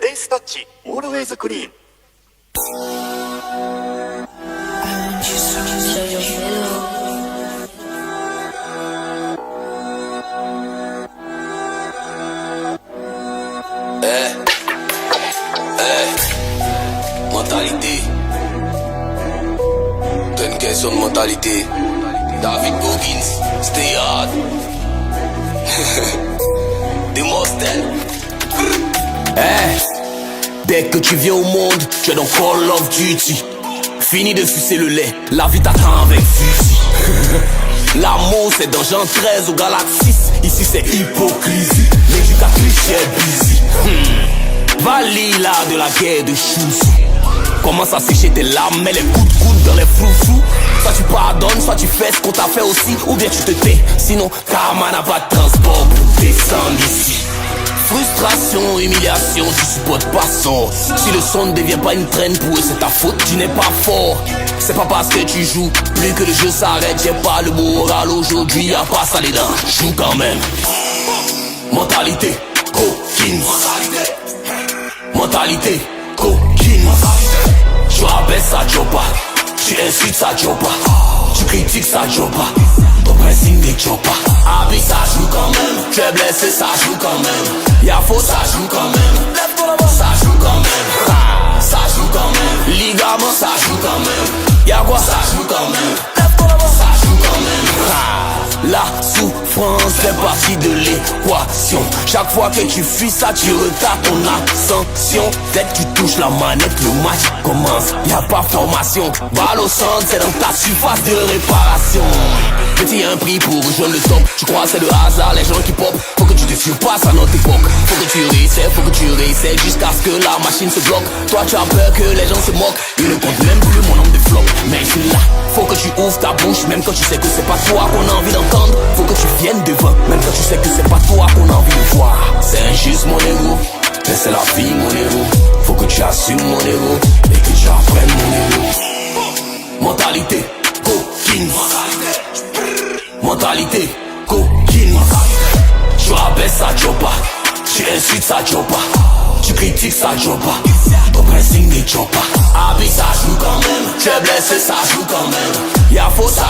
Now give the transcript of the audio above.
デイスタッチオールウェイズクリーン。Mentalité. T'as une question de mentalité. David Goggins, stay hard. Demosthenes. Dès que tu viens au monde, tu es dans Call of Duty. Fini de sucer le lait, la vie t'attend avec fusil. L'amour c'est dans Jean 13 au Galaxis. Ici c'est hypocrisie, l'éducatrice est busy. Valila de la guerre de Choussou. Commence à sécher tes larmes, mets les coups de coude dans les flou-flou. Soit tu pardonnes, soit tu fais ce qu'on t'a fait aussi, ou bien tu te tais. Sinon, karma n'a pas de transport pour descendre ici. Frustration, humiliation, tu supportes pas ça. Si le son ne devient pas une traîne pour eux, c'est ta faute, tu n'es pas fort. C'est pas parce que tu joues, plus que le jeu s'arrête. J'ai pas le moral aujourd'hui, y'a pas ça les dents. Joue quand même. Mentalité, coquine. Mentalité, coquine. Tu abaisses ça joue pas, tu insultes ça joue pas, tu critiques ça joue pas, ton pressing ne joue pas. Habit ça joue quand même, tu es blessé ça joue quand même, y'a faute ça joue quand même, ça joue quand même, ça joue quand même, ligament ça joue quand même, y'a quoi ça joue quand même, ça joue quand même. La souffrance fait partie de l'équation. Chaque fois que tu fuis ça, tu retardes ton ascension. Dès que tu touches la manette, le match commence. Y'a pas formation, balle au centre, c'est dans ta surface de réparation. Petit y'a un prix pour rejoindre le top. Tu crois c'est le hasard, les gens qui pop. Faut que tu te surpasses à notre époque. Faut que tu réessaies jusqu'à ce que la machine se bloque. Toi tu as peur que les gens se moquent. Ils ne comptent même plus mon nombre de flops. Mais je suis là, faut que tu ouvres ta bouche. Même quand tu sais que c'est pas toi qu'on a envie d'entendre. Faut que tu viennes devant, même quand tu sais que c'est pas toi qu'on a envie de voir. C'est injuste mon héros, mais c'est la vie mon héros. Faut que tu assumes mon héros et que tu apprennes mon héros. Mentalité, coquine. Mentalité, coquine. Tu abaisses ça joue pas, tu insultes ça joue pas, tu critiques ça joue pas, ton pressing ne joue pas. Habit ça joue quand même, tu es blessé ça joue quand même, y'a faute ça